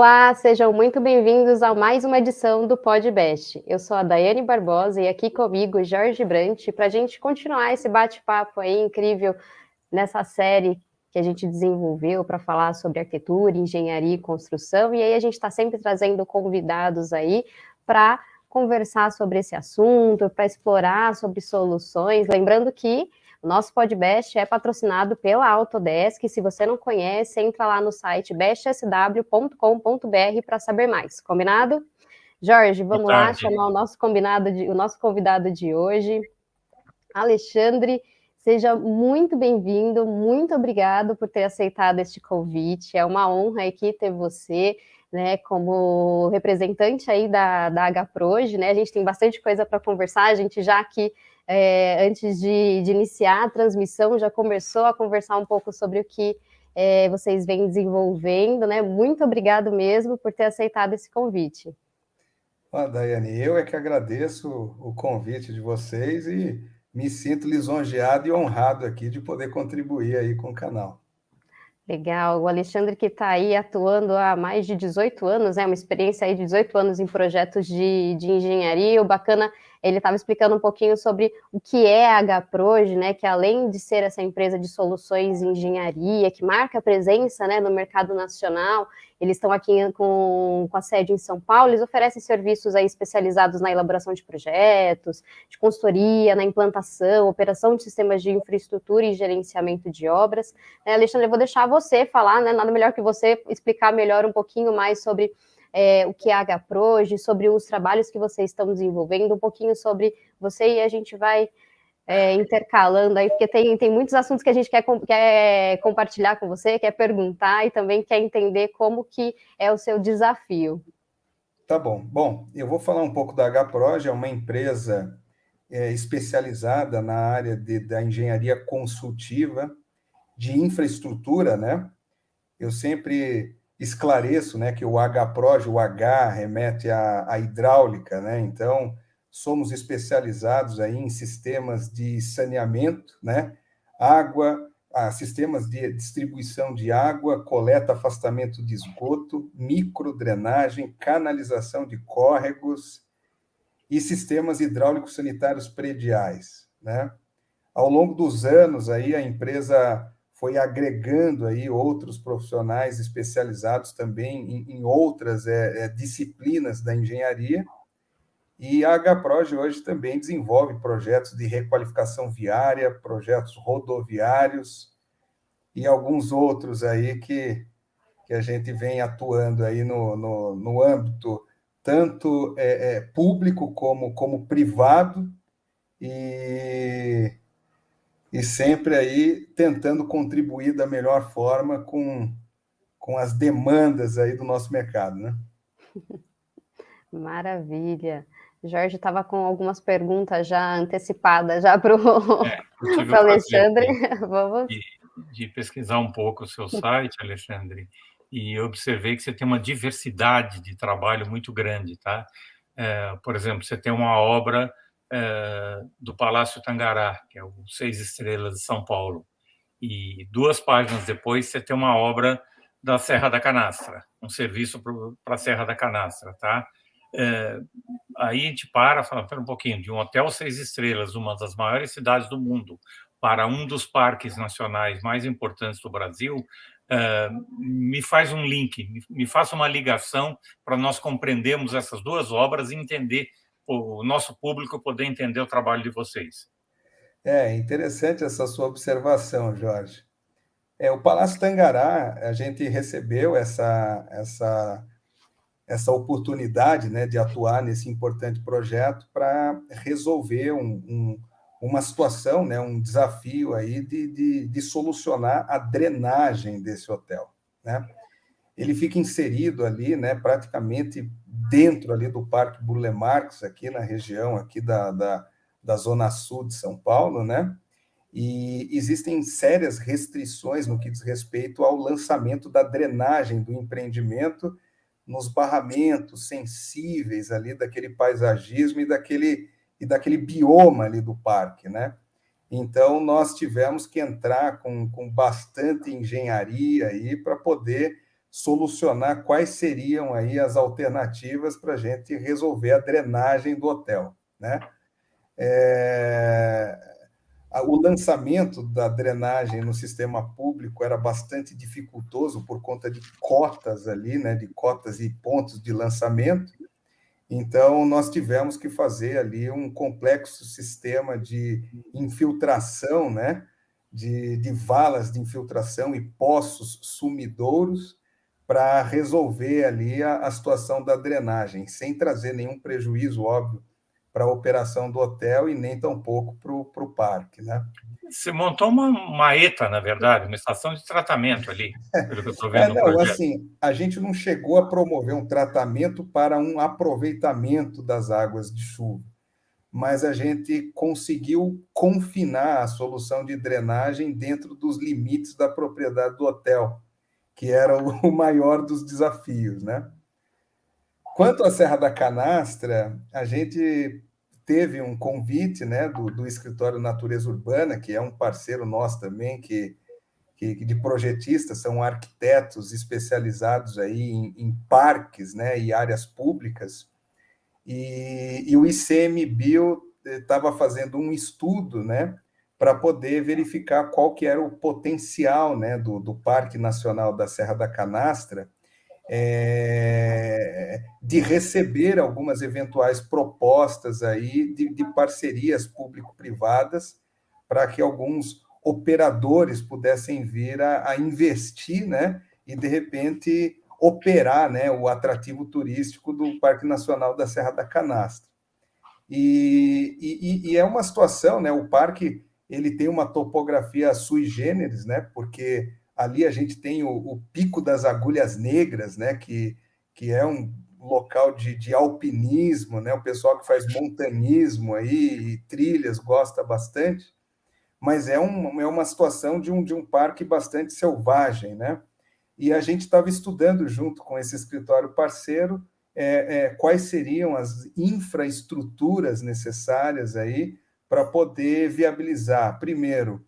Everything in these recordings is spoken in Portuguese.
Olá, sejam muito bem-vindos a mais uma edição do Podbest. Eu sou a Daiane Barbosa e aqui comigo Jorge Brant para a gente continuar esse bate-papo aí incrível nessa série que a gente desenvolveu para falar sobre arquitetura, engenharia e construção. E aí a gente está sempre trazendo convidados aí para conversar sobre esse assunto, para explorar sobre soluções. Lembrando que o nosso Podbest é patrocinado pela Autodesk. Se você não conhece, entra lá no site bestsw.com.br para saber mais. Combinado? Jorge, vamos lá chamar o nosso convidado de hoje, Alexandre. Seja muito bem-vindo, muito obrigado por ter aceitado este convite. É uma honra aqui ter você, né, como representante aí da HPROGE, né? A gente tem bastante coisa para conversar. A gente já aqui antes de iniciar a transmissão, já começou a conversar um pouco sobre o que vocês vêm desenvolvendo, né? Muito obrigado mesmo por ter aceitado esse convite. Daiane, eu é que agradeço o convite de vocês e me sinto lisonjeado e honrado aqui de poder contribuir aí com o canal. Legal, o Alexandre que está aí atuando há mais de 18 anos, uma experiência aí de 18 anos em projetos de engenharia. O bacana, ele estava explicando um pouquinho sobre o que é a HPROGE, né, que além de ser essa empresa de soluções em engenharia, que marca a presença, né, no mercado nacional, eles estão aqui com a sede em São Paulo, eles oferecem serviços aí especializados na elaboração de projetos, de consultoria, na implantação, operação de sistemas de infraestrutura e gerenciamento de obras. Alexandre, eu vou deixar você falar, né? Nada melhor que você explicar melhor um pouquinho mais sobre o que é a HPROGE, sobre os trabalhos que vocês estão desenvolvendo, um pouquinho sobre você e a gente vai intercalando aí, porque tem muitos assuntos que a gente quer compartilhar com você, quer perguntar e também quer entender como que é o seu desafio. Tá bom. Bom, eu vou falar um pouco da HPROGE, é uma empresa especializada na área da engenharia consultiva de infraestrutura, né? Eu sempre esclareço, né, que o HPROGE, o H remete à hidráulica, né? Então, somos especializados aí em sistemas de saneamento, né? Água, sistemas de distribuição de água, coleta, afastamento de esgoto, microdrenagem, canalização de córregos e sistemas hidráulicos sanitários prediais, né? Ao longo dos anos, aí, a empresa foi agregando aí outros profissionais especializados também em outras disciplinas da engenharia, e a HPROGE hoje também desenvolve projetos de requalificação viária, projetos rodoviários e alguns outros aí que a gente vem atuando aí no âmbito tanto público como privado, e sempre aí tentando contribuir da melhor forma com as demandas aí do nosso mercado, né? Maravilha. Jorge estava com algumas perguntas já antecipadas já para o Eu tive o prazer Alexandre. Vamos. de pesquisar um pouco o seu site, Alexandre, e observei que você tem uma diversidade de trabalho muito grande, tá? Por exemplo, você tem uma obra do Palácio Tangará, que é o 6 Estrelas de São Paulo, e 2 páginas depois você tem uma obra da Serra da Canastra, um serviço para a Serra da Canastra, tá? Aí a gente fala, um pouquinho, de um hotel 6 estrelas, uma das maiores cidades do mundo, para um dos parques nacionais mais importantes do Brasil, me faz um link, me faça uma ligação para nós compreendermos essas 2 obras e entender, o nosso público poder entender o trabalho de vocês. É interessante essa sua observação, Jorge. O Palácio Tangará, a gente recebeu essa oportunidade, né, de atuar nesse importante projeto para resolver uma situação, né, um desafio aí de solucionar a drenagem desse hotel, né? Ele fica inserido ali, né, praticamente dentro ali do Parque Burle Marx, aqui na região aqui da Zona Sul de São Paulo, né? E existem sérias restrições no que diz respeito ao lançamento da drenagem do empreendimento nos barramentos sensíveis ali daquele paisagismo e daquele bioma ali do parque, né? Então, nós tivemos que entrar com bastante engenharia aí para poder solucionar quais seriam aí as alternativas para a gente resolver a drenagem do hotel, né? O lançamento da drenagem no sistema público era bastante dificultoso por conta de cotas ali, né, de cotas e pontos de lançamento. Então, nós tivemos que fazer ali um complexo sistema de infiltração, né, de valas de infiltração e poços sumidouros para resolver ali a situação da drenagem, sem trazer nenhum prejuízo, óbvio, para a operação do hotel e nem tampouco para o parque, né? Você montou uma ETA, na verdade, uma estação de tratamento ali, pelo que eu estou vendo no Não, projeto. assim, a gente não chegou a promover um tratamento para um aproveitamento das águas de chuva, mas a gente conseguiu confinar a solução de drenagem dentro dos limites da propriedade do hotel, que era o maior dos desafios, né? Quanto à Serra da Canastra, a gente teve um convite, né, do Escritório Natureza Urbana, que é um parceiro nosso também, que de projetistas, são arquitetos especializados aí em parques, né, e áreas públicas, e o ICMBio estava fazendo um estudo, né, para poder verificar qual que era o potencial, né, do Parque Nacional da Serra da Canastra, de receber algumas eventuais propostas aí de parcerias público-privadas para que alguns operadores pudessem vir a investir, né, e de repente operar, né, o atrativo turístico do Parque Nacional da Serra da Canastra. E é uma situação, né, o parque ele tem uma topografia sui generis, né, porque ali a gente tem o Pico das Agulhas Negras, né, que é um local de alpinismo, né, o pessoal que faz montanismo aí, e trilhas gosta bastante, mas é uma situação de um parque bastante selvagem, né? E a gente estava estudando junto com esse escritório parceiro quais seriam as infraestruturas necessárias aí para poder viabilizar, primeiro,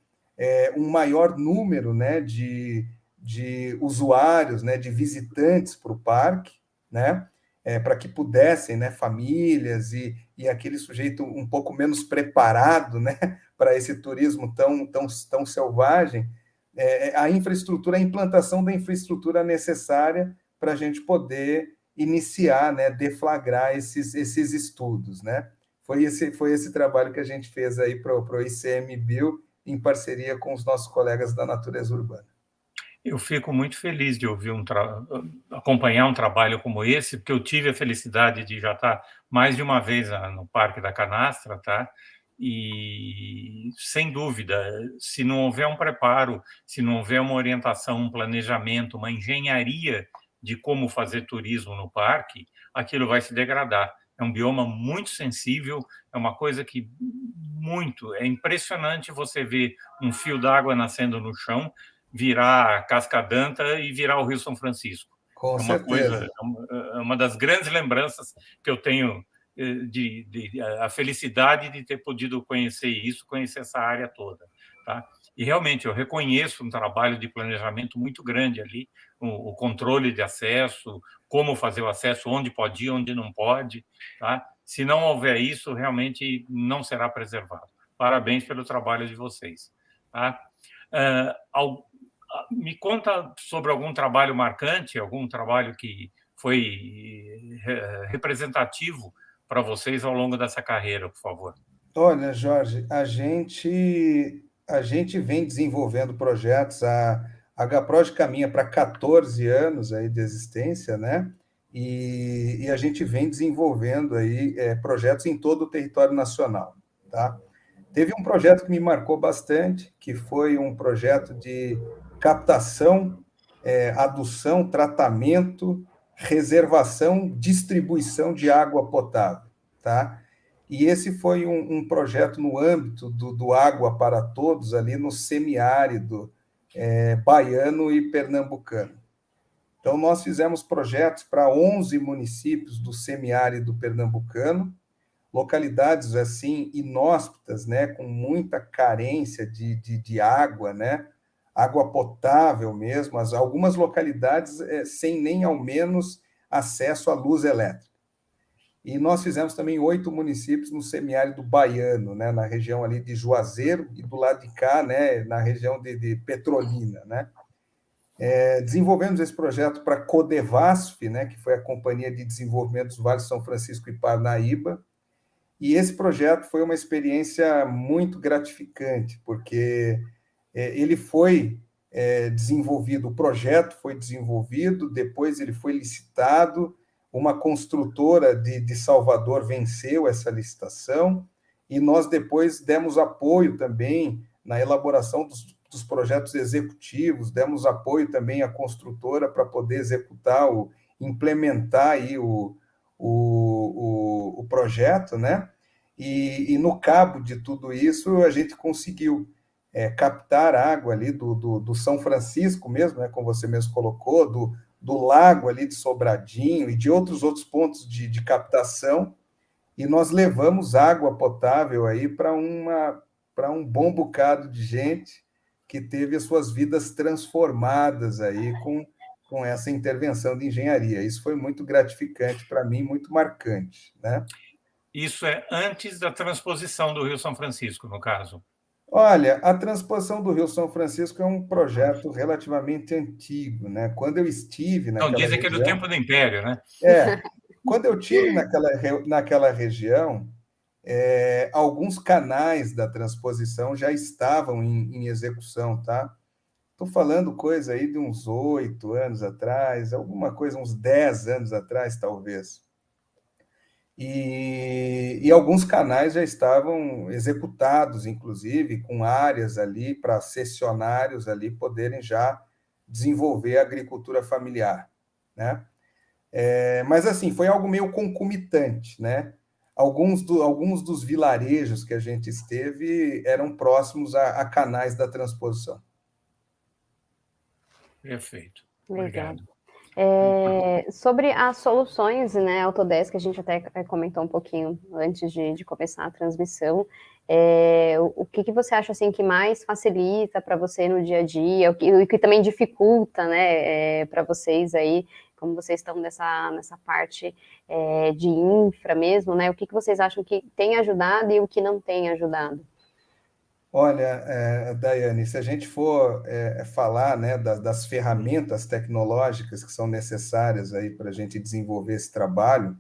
um maior número, né, de usuários, né, de visitantes para o parque, né, para que pudessem, né, famílias e aquele sujeito um pouco menos preparado, né, para esse turismo tão selvagem, a infraestrutura, a implantação da infraestrutura necessária para a gente poder iniciar, né, deflagrar esses estudos, né? Foi esse trabalho que a gente fez aí para o ICMBio, em parceria com os nossos colegas da Natureza Urbana. Eu fico muito feliz de ouvir acompanhar um trabalho como esse, porque eu tive a felicidade de já estar mais de uma vez no Parque da Canastra, tá? E, sem dúvida, se não houver um preparo, se não houver uma orientação, um planejamento, uma engenharia de como fazer turismo no parque, aquilo vai se degradar. É um bioma muito sensível, é uma coisa que é impressionante você ver um fio d'água nascendo no chão, virar Cascadanta e virar o Rio São Francisco. Com certeza. Coisa, é uma das grandes lembranças que eu tenho a felicidade de ter podido conhecer essa área toda, tá? E realmente eu reconheço um trabalho de planejamento muito grande ali, o controle de acesso, como fazer o acesso, onde pode ir, onde não pode, tá? Se não houver isso, realmente não será preservado. Parabéns pelo trabalho de vocês, tá? Me conta sobre algum trabalho marcante, algum trabalho que foi representativo para vocês ao longo dessa carreira, por favor. Olha, Jorge, a gente vem desenvolvendo projetos, a HPROGE caminha para 14 anos aí de existência, né? E a gente vem desenvolvendo aí projetos em todo o território nacional, tá? Teve um projeto que me marcou bastante, que foi um projeto de captação, adução, tratamento, reservação, distribuição de água potável, tá? E esse foi um projeto no âmbito do Água para Todos, ali no semiárido baiano e pernambucano. Então, nós fizemos projetos para 11 municípios do semiárido pernambucano, localidades assim inóspitas, né, com muita carência de água, né, água potável mesmo, algumas localidades sem nem ao menos acesso à luz elétrica. E nós fizemos também 8 municípios no semiárido baiano, né, na região ali de Juazeiro, e do lado de cá, né, na região de Petrolina, né. Desenvolvemos esse projeto para a Codevasf, né, que foi a Companhia de Desenvolvimento dos Vales São Francisco e Parnaíba, e esse projeto foi uma experiência muito gratificante, porque ele foi desenvolvido, o projeto foi desenvolvido, depois ele foi licitado, uma construtora de Salvador venceu essa licitação, e nós depois demos apoio também na elaboração dos projetos executivos, demos apoio também à construtora para poder executar, implementar aí o projeto, né? E no cabo de tudo isso, a gente conseguiu captar água ali do São Francisco mesmo, né, como você mesmo colocou, do lago ali de Sobradinho e de outros pontos de captação, e nós levamos água potável aí para um bom bocado de gente que teve as suas vidas transformadas aí com essa intervenção de engenharia. Isso foi muito gratificante para mim, muito marcante, né? Isso é antes da transposição do Rio São Francisco, no caso? Olha, a transposição do Rio São Francisco é um projeto relativamente antigo, né? Quando eu estive Não, naquela dizem que é do região... tempo do Império, né? Quando eu estive naquela região, alguns canais da transposição já estavam em execução, tá? Estou falando coisa aí de uns 8 anos atrás, alguma coisa, uns 10 anos atrás, talvez. E alguns canais já estavam executados, inclusive, com áreas ali para cessionários ali poderem já desenvolver a agricultura familiar, né? Mas, assim, foi algo meio concomitante, né? Alguns dos vilarejos que a gente esteve eram próximos a canais da transposição. Perfeito. Legal. Obrigado. Sobre as soluções, né, Autodesk, a gente até comentou um pouquinho antes de começar a transmissão, o que você acha assim que mais facilita para você no dia a dia, o que também dificulta, né, para vocês aí, como vocês estão nessa parte de infra mesmo, né, o que vocês acham que tem ajudado e o que não tem ajudado? Olha, Daiane, se a gente for falar, né, das ferramentas tecnológicas que são necessárias aí para a gente desenvolver esse trabalho,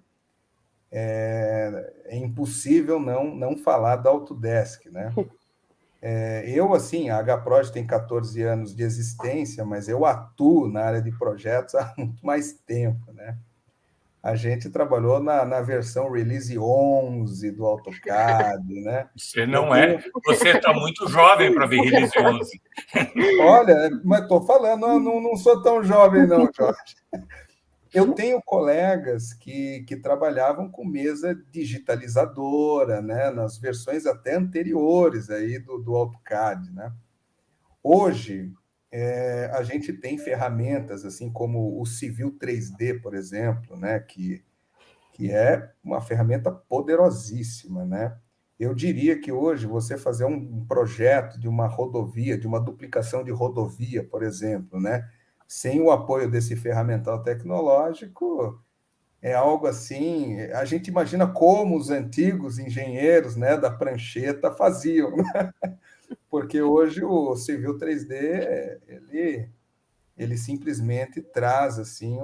é impossível não falar da Autodesk, né? Assim, a HProj tem 14 anos de existência, mas eu atuo na área de projetos há muito mais tempo, né? A gente trabalhou na versão Release 11 do AutoCAD, né? Você não é... Você está muito jovem para ver Release 11. Olha, mas estou falando, não sou tão jovem não, Jorge. Eu tenho colegas que trabalhavam com mesa digitalizadora, né? Nas versões até anteriores aí do AutoCAD, né? Hoje, a gente tem ferramentas, assim como o Civil 3D, por exemplo, né? Que é uma ferramenta poderosíssima, né? Eu diria que hoje você fazer um projeto de uma rodovia, de uma duplicação de rodovia, por exemplo, né? Sem o apoio desse ferramental tecnológico, é algo assim... A gente imagina como os antigos engenheiros, né, da prancheta faziam, né? Porque hoje o Civil 3D, ele simplesmente traz assim,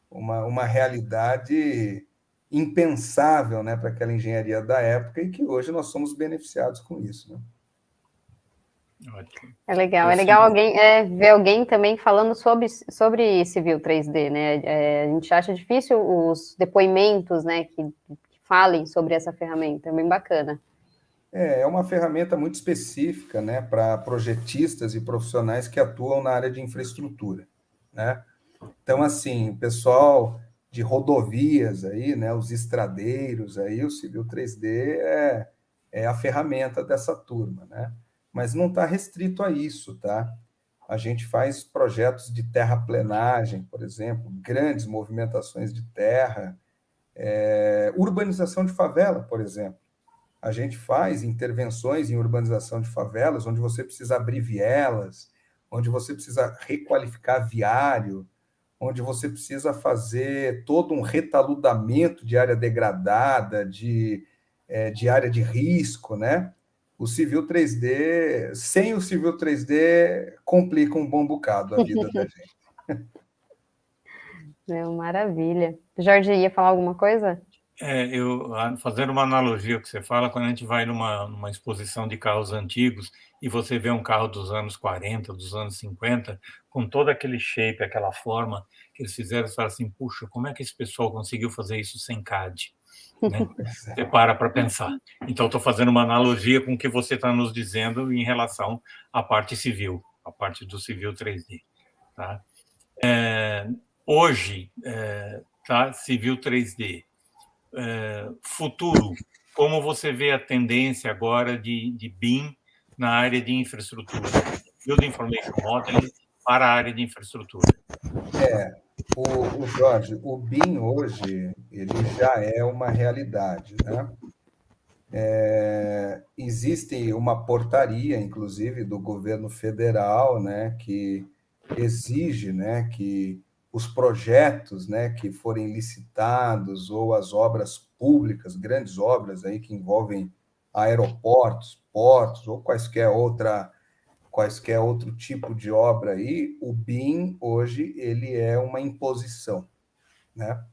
uma realidade impensável, né, para aquela engenharia da época e que hoje nós somos beneficiados com isso, né? Ótimo. É legal alguém ver alguém também falando sobre Civil 3D, né? A gente acha difícil os depoimentos, né, que falem sobre essa ferramenta, é bem bacana. É uma ferramenta muito específica, né, para projetistas e profissionais que atuam na área de infraestrutura, né? Então, assim, o pessoal de rodovias aí, né, os estradeiros aí, o Civil 3D é a ferramenta dessa turma, né? Mas não está restrito a isso, tá? A gente faz projetos de terraplenagem, por exemplo, grandes movimentações de terra, urbanização de favela, por exemplo. a gente faz intervenções em urbanização de favelas, onde você precisa abrir vielas, onde você precisa requalificar viário, onde você precisa fazer todo um retaludamento de área degradada, de área de risco, né? O Civil 3D, sem o Civil 3D, complica um bom bocado a vida da gente. Maravilha. Jorge, ia falar alguma coisa? Fazendo uma analogia ao que você fala, quando a gente vai numa exposição de carros antigos e você vê um carro dos anos 40, dos anos 50, com todo aquele shape, aquela forma que eles fizeram, você fala assim, puxa, como é que esse pessoal conseguiu fazer isso sem CAD? Né? Você para pensar. Então, estou fazendo uma analogia com o que você está nos dizendo em relação à parte civil, a parte do Civil 3D. Tá? Hoje, tá, Civil 3D. Futuro, como você vê a tendência agora de BIM na área de infraestrutura? Build Information Modeling para a área de infraestrutura. O Jorge, o BIM hoje ele já é uma realidade, né? Existe uma portaria, inclusive, do governo federal, né, que exige, né, que os projetos, né, que forem licitados ou as obras públicas, grandes obras aí que envolvem aeroportos, portos ou quaisquer outro tipo de obra aí, o BIM hoje ele é uma imposição, né?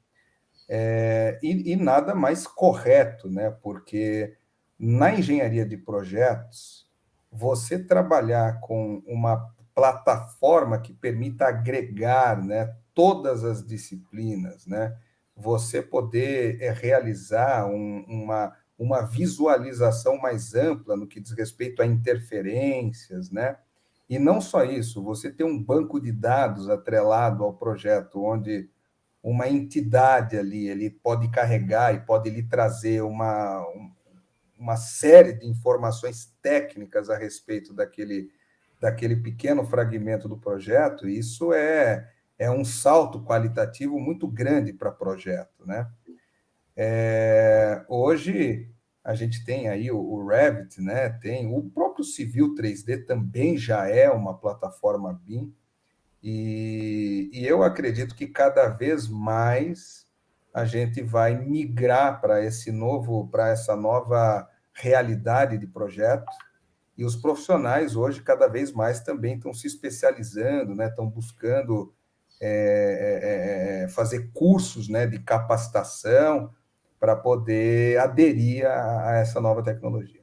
E nada mais correto, né? Porque na engenharia de projetos, você trabalhar com uma plataforma que permita agregar, né, todas as disciplinas, né? Você poder realizar uma visualização mais ampla no que diz respeito a interferências, né? E não só isso, você ter um banco de dados atrelado ao projeto, onde uma entidade ali, ele pode carregar e pode lhe trazer uma série de informações técnicas a respeito daquele pequeno fragmento do projeto, isso é um salto qualitativo muito grande para projeto, né? Hoje a gente tem aí o Revit, né? Tem o próprio Civil 3D também já é uma plataforma BIM, e eu acredito que cada vez mais a gente vai migrar para essa nova realidade de projeto, e os profissionais hoje cada vez mais também estão se especializando, né? Estão buscando fazer cursos, né, de capacitação para poder aderir a essa nova tecnologia.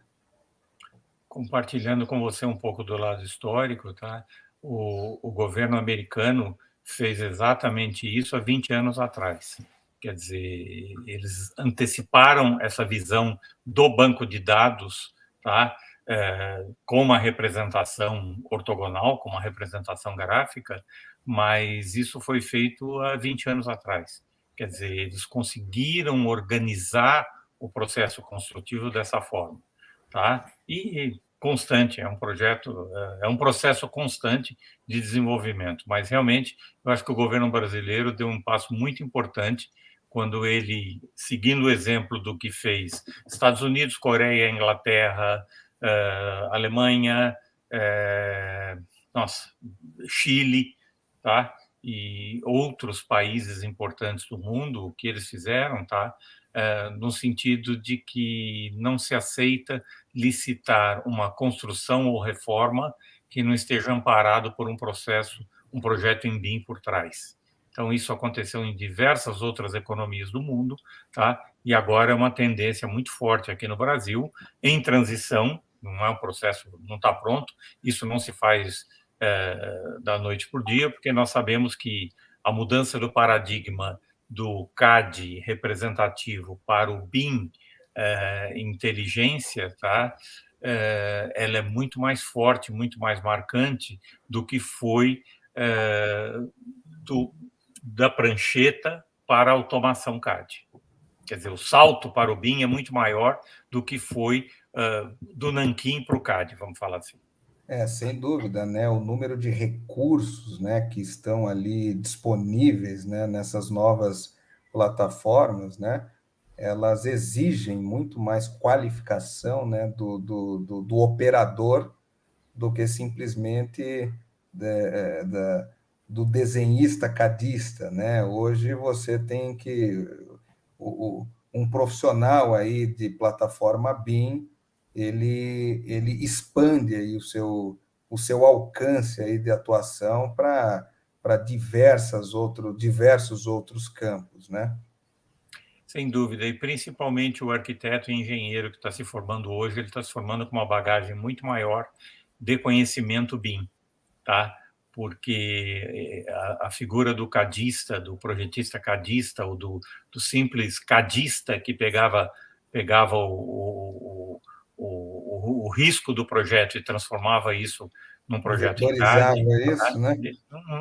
Compartilhando com você um pouco do lado histórico, tá? O governo americano fez exatamente isso há 20 anos atrás. Quer dizer, eles anteciparam essa visão do banco de dados, tá? Com uma representação ortogonal, com uma representação gráfica, mas isso foi feito há 20 anos atrás. Quer dizer, eles conseguiram organizar o processo construtivo dessa forma. Tá? E constante, é um processo constante de desenvolvimento, mas realmente eu acho que o governo brasileiro deu um passo muito importante quando ele, seguindo o exemplo do que fez Estados Unidos, Coreia, Inglaterra, Alemanha, Chile, tá? E outros países importantes do mundo, o que eles fizeram, tá? No sentido de que não se aceita licitar uma construção ou reforma que não esteja amparado por um projeto em BIM por trás. Então, isso aconteceu em diversas outras economias do mundo, tá? E agora é uma tendência muito forte aqui no Brasil, em transição, não é um processo, não está pronto, isso não se faz da noite para o dia, porque nós sabemos que a mudança do paradigma do CAD representativo para o BIM inteligência, tá? Ela é muito mais forte, muito mais marcante do que foi da prancheta para a automação CAD. Quer dizer, o salto para o BIM é muito maior do que foi do nanquim para o CAD, vamos falar assim. Sem dúvida, né? O número de recursos, né, que estão ali disponíveis, né, nessas novas plataformas, né? elas exigem muito mais qualificação, né, do operador do que simplesmente do desenhista cadista, né? Hoje você tem que um profissional aí de plataforma BIM, ele expande aí o seu alcance aí de atuação para diversos outros campos, né? Sem dúvida, e principalmente o arquiteto e engenheiro que está se formando hoje, ele está se formando com uma bagagem muito maior de conhecimento BIM, tá? Porque a figura do cadista, do projetista cadista, ou do simples cadista que pegava o risco do projeto e transformava isso num projeto em Vetorizava CAD, isso, né?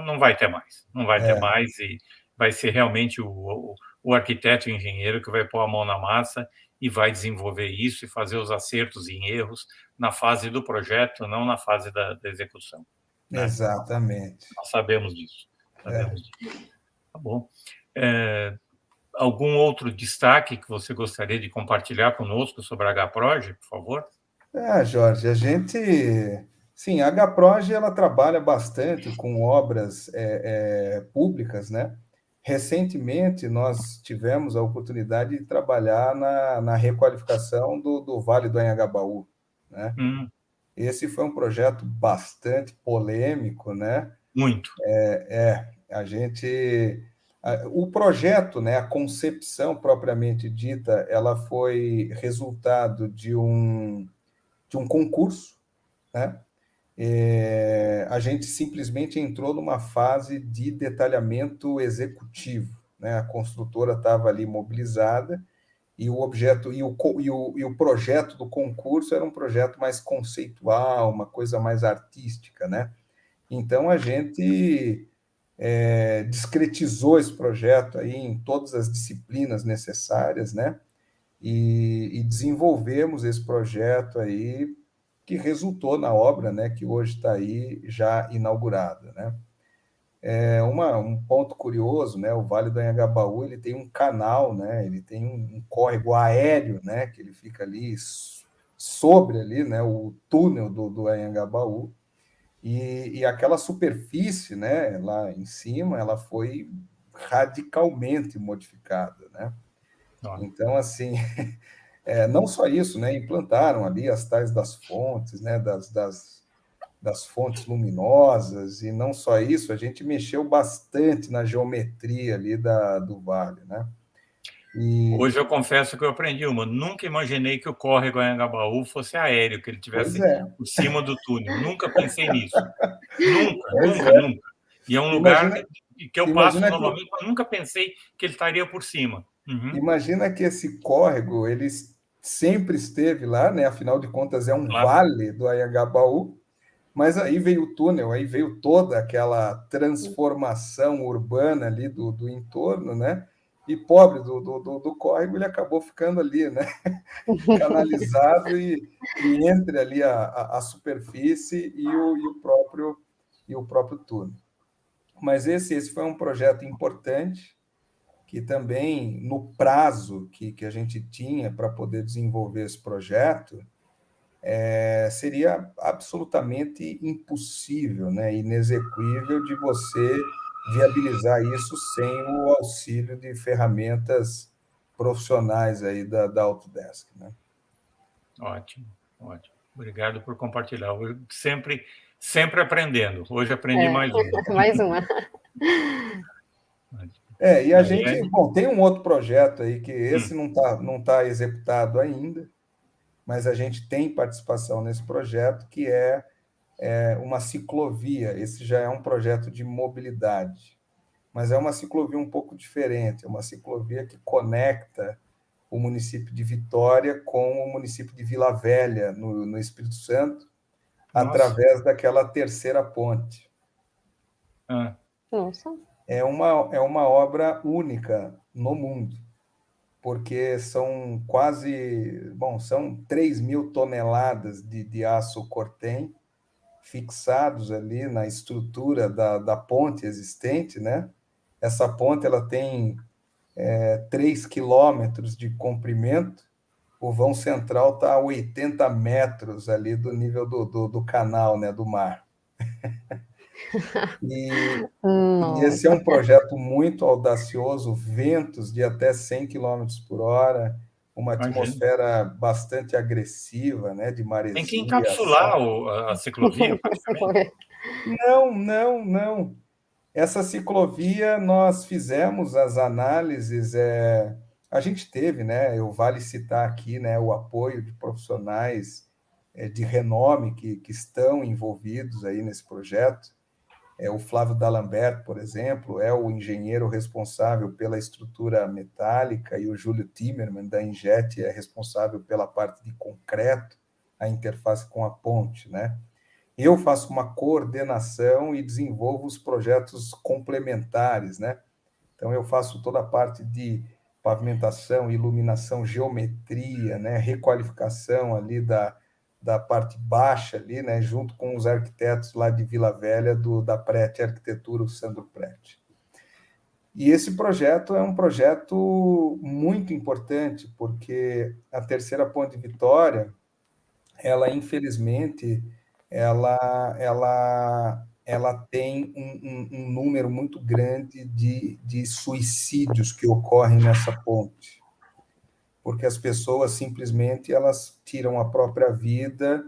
não vai ter mais, não vai ter mais, e vai ser realmente o arquiteto e o engenheiro que vai pôr a mão na massa e vai desenvolver isso e fazer os acertos e erros na fase do projeto, não na fase da execução. Né? Exatamente. Nós sabemos disso. Sabemos disso. Tá bom. Algum outro destaque que você gostaria de compartilhar conosco sobre a HProj, por favor? Jorge, sim, a HProj ela trabalha bastante com obras públicas, né? Recentemente, nós tivemos a oportunidade de trabalhar na requalificação do Vale do Anhangabaú, né? Esse foi um projeto bastante polêmico, né? Muito. O projeto, né, a concepção propriamente dita, ela foi resultado de um concurso, né? A gente simplesmente entrou numa fase de detalhamento executivo, né? A construtora estava ali mobilizada e o objeto e o projeto do concurso era um projeto mais conceitual, uma coisa mais artística, né? Então a gente discretizou esse projeto aí em todas as disciplinas necessárias, né? E desenvolvemos esse projeto aí que resultou na obra, né, que hoje está aí já inaugurada, né? Um ponto curioso, né, o Vale do Anhangabaú, ele tem um canal, né, ele tem um córrego aéreo, né, que ele fica ali sobre ali, né, o túnel do Anhangabaú, e aquela superfície, né, lá em cima, ela foi radicalmente modificada, né? Então, assim, não só isso, né? Implantaram ali as tais das fontes, né? Das fontes luminosas, e não só isso, a gente mexeu bastante na geometria ali do vale, né? Hoje eu confesso que eu aprendi uma. Nunca imaginei que o córrego Anhangabaú fosse aéreo, que ele tivesse por cima do túnel. Nunca pensei nisso. Nunca. E é um lugar que eu passo normalmente, mas nunca pensei que ele estaria por cima. Imagina que esse córrego, ele sempre esteve lá, né? Afinal de contas, é um vale do Anhangabaú, mas aí veio o túnel, aí veio toda aquela transformação urbana ali do entorno, né? E pobre do córrego, ele acabou ficando ali, né? Canalizado e entre ali a superfície e o próprio túnel. Mas esse foi um projeto importante, que também, no prazo que a gente tinha para poder desenvolver esse projeto, seria absolutamente impossível, né, inexequível de você viabilizar isso sem o auxílio de ferramentas profissionais aí da Autodesk, né? Ótimo. Obrigado por compartilhar. Eu sempre aprendendo. Hoje aprendi mais uma. Mais uma. E a gente, tem um outro projeto aí que esse não tá executado ainda, mas a gente tem participação nesse projeto, que é uma ciclovia. Esse já é um projeto de mobilidade, mas é uma ciclovia um pouco diferente, é uma ciclovia que conecta o município de Vitória com o município de Vila Velha, no Espírito Santo, através daquela terceira ponte. Nossa. É uma obra única no mundo, porque são são 3.000 toneladas de aço cortem fixados ali na estrutura da ponte existente, né? Essa ponte ela tem 3 quilômetros de comprimento, o vão central está a 80 metros ali do nível do canal, né, do mar. E esse é um projeto muito audacioso, ventos de até 100 km por hora, uma atmosfera bastante agressiva, né, de maresia. Tem que encapsular a ciclovia, praticamente. Não. Essa ciclovia, nós fizemos as análises, a gente teve, né, vale citar aqui, né, o apoio de profissionais de renome que estão envolvidos aí nesse projeto. O Flávio D'Alembert, por exemplo, é o engenheiro responsável pela estrutura metálica, e o Júlio Timmermann, da Injet, é responsável pela parte de concreto, a interface com a ponte, né? Eu faço uma coordenação e desenvolvo os projetos complementares, né? Então, eu faço toda a parte de pavimentação, iluminação, geometria, né? Requalificação ali da parte baixa ali, né? Junto com os arquitetos lá de Vila Velha, da Prete Arquitetura, o Sandro Prete. E esse projeto é um projeto muito importante, porque a Terceira Ponte Vitória, ela, infelizmente, ela tem um número muito grande de suicídios que ocorrem nessa ponte, porque as pessoas simplesmente elas tiram a própria vida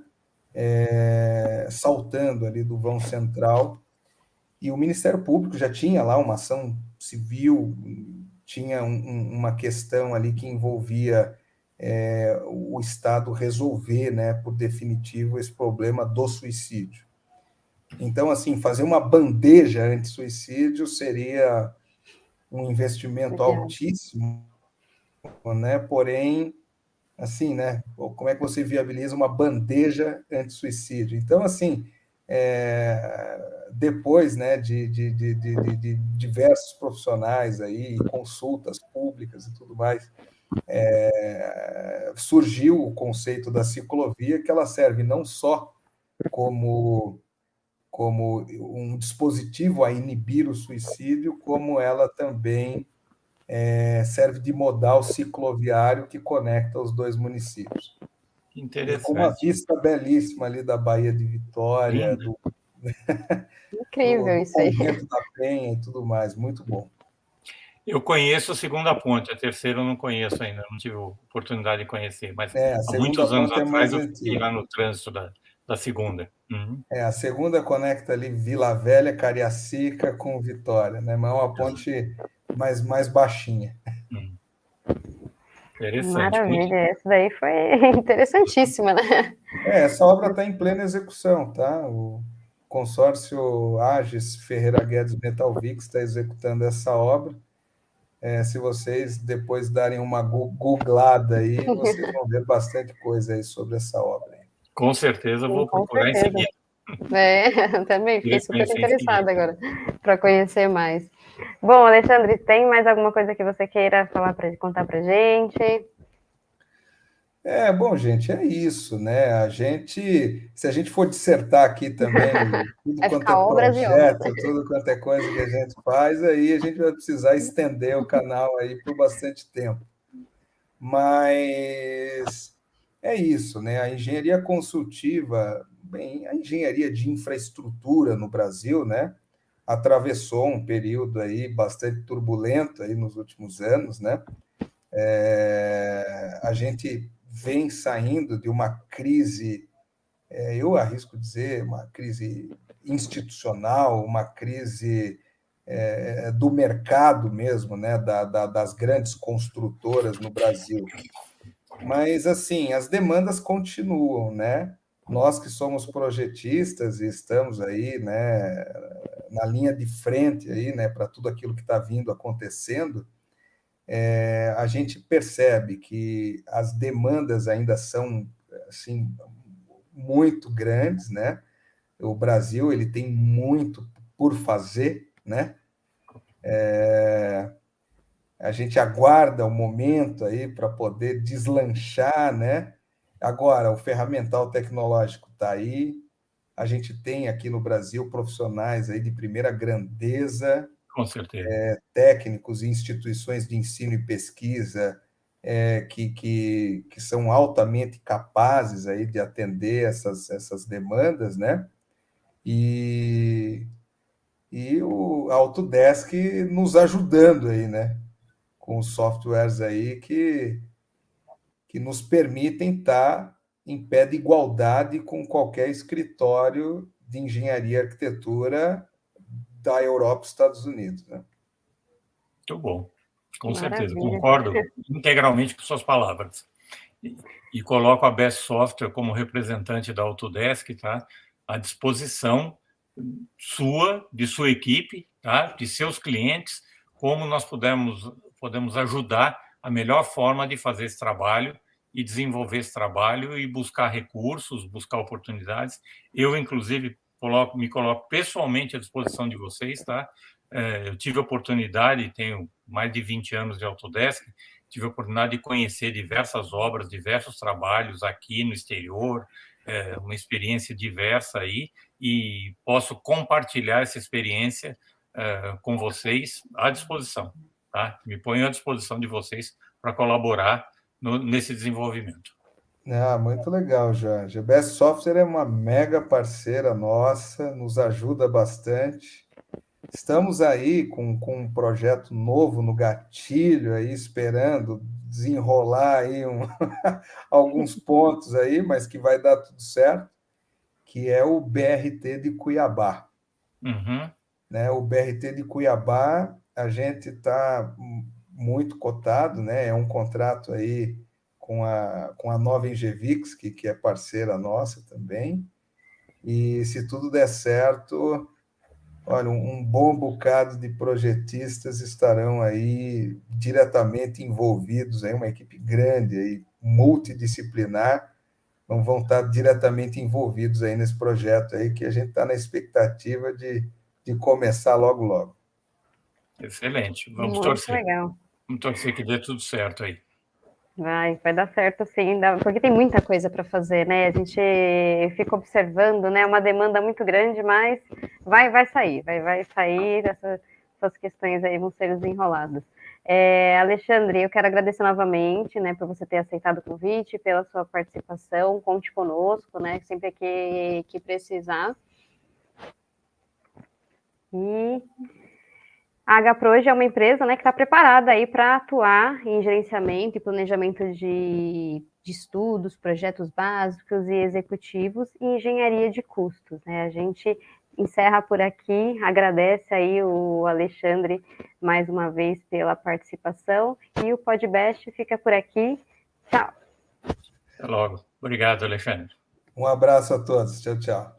saltando ali do vão central, e o Ministério Público já tinha lá uma ação civil, tinha uma questão ali que envolvia o Estado resolver, né, por definitivo, esse problema do suicídio. Então, assim, fazer uma bandeja anti-suicídio seria um investimento altíssimo, né? Porém, assim, né? Como é que você viabiliza uma bandeja anti-suicídio? Então, assim, depois, né, de diversos profissionais aí, consultas públicas e tudo mais, surgiu o conceito da ciclovia, que ela serve não só como um dispositivo a inibir o suicídio, como ela também serve de modal cicloviário que conecta os dois municípios. Interessante. E com uma vista belíssima ali da Baía de Vitória, incrível isso aí. Do Convento da Penha e tudo mais, muito bom. Eu conheço a segunda ponte, a terceira eu não conheço ainda, não tive oportunidade de conhecer, mas há muitos anos atrás eu fiquei lá no trânsito da segunda. Uhum. A segunda conecta ali Vila Velha, Cariacica com Vitória, né? Mas é uma ponte mais baixinha. Interessante. Maravilha, essa daí foi interessantíssima, né? Essa obra está em plena execução, tá? O consórcio Agis Ferreira Guedes Metalvix está executando essa obra. Se vocês depois darem uma googlada aí, vocês vão ver bastante coisa aí sobre essa obra. Com certeza, vou procurar em seguida. Eu também fiquei super interessada agora para conhecer mais. Bom, Alexandre, tem mais alguma coisa que você queira contar para a gente? Bom, gente, é isso, né? Se a gente for dissertar aqui também tudo quanto é projeto, tudo quanto é coisa que a gente faz, aí a gente vai precisar estender o canal aí por bastante tempo. Mas é isso, né? A engenharia consultiva, a engenharia de infraestrutura no Brasil, né? Atravessou um período aí bastante turbulento aí nos últimos anos, né? A gente vem saindo de uma crise, eu arrisco dizer, uma crise institucional, uma crise do mercado mesmo, né, das grandes construtoras no Brasil. Mas, assim, as demandas continuam, né? Nós que somos projetistas e estamos aí, né, na linha de frente aí, né, para tudo aquilo que está vindo acontecendo, a gente percebe que as demandas ainda são assim muito grandes, né? O Brasil ele tem muito por fazer, né? A gente aguarda o momento aí para poder deslanchar, né? Agora, o ferramental tecnológico está aí, a gente tem aqui no Brasil profissionais aí de primeira grandeza, Com certeza. Técnicos e instituições de ensino e pesquisa que são altamente capazes aí de atender essas demandas, né? E a Autodesk nos ajudando aí, né? Com os softwares aí que nos permitem estar em pé de igualdade com qualquer escritório de engenharia e arquitetura da Europa e Estados Unidos, né? Muito bom. Com certeza, Maravilha. concordo integralmente com suas palavras. E coloco a Best Software como representante da Autodesk, tá? À disposição sua, de sua equipe, tá? De seus clientes, como nós podemos ajudar a melhor forma de fazer esse trabalho e desenvolver esse trabalho e buscar recursos, buscar oportunidades. Eu, inclusive, me coloco pessoalmente à disposição de vocês, tá? Eu tive a oportunidade, tenho mais de 20 anos de Autodesk, tive a oportunidade de conhecer diversas obras, diversos trabalhos aqui no exterior, uma experiência diversa aí, e posso compartilhar essa experiência com vocês à disposição, tá? Me ponho à disposição de vocês para colaborar nesse desenvolvimento. Muito legal, Jorge. A Best Software é uma mega parceira nossa, nos ajuda bastante. Estamos aí com um projeto novo no gatilho, aí esperando desenrolar aí alguns pontos aí, mas que vai dar tudo certo, que é o BRT de Cuiabá. Uhum. Né? O BRT de Cuiabá, a gente está muito cotado, né? É um contrato aí com a Nova Engevix, que é parceira nossa também, e se tudo der certo, olha, um bom bocado de projetistas estarão aí diretamente envolvidos, aí, uma equipe grande, aí, multidisciplinar, vão estar diretamente envolvidos aí nesse projeto aí, que a gente está na expectativa de começar logo, logo. Excelente. Vamos Muito torcer. legal. Vamos torcer que dê tudo certo aí. Vai dar certo sim, porque tem muita coisa para fazer, né? A gente fica observando, né? Uma demanda muito grande, mas vai sair, vai sair, essas questões aí vão ser desenroladas. Alexandre, eu quero agradecer novamente, né, por você ter aceitado o convite, pela sua participação, conte conosco, né? Sempre que precisar. E a HProje é uma empresa, né, que está preparada aí para atuar em gerenciamento e planejamento de estudos, projetos básicos e executivos e engenharia de custos, né? A gente encerra por aqui, agradece aí o Alexandre mais uma vez pela participação e o Podbest fica por aqui. Tchau. Até logo. Obrigado, Alexandre. Um abraço a todos. Tchau, tchau.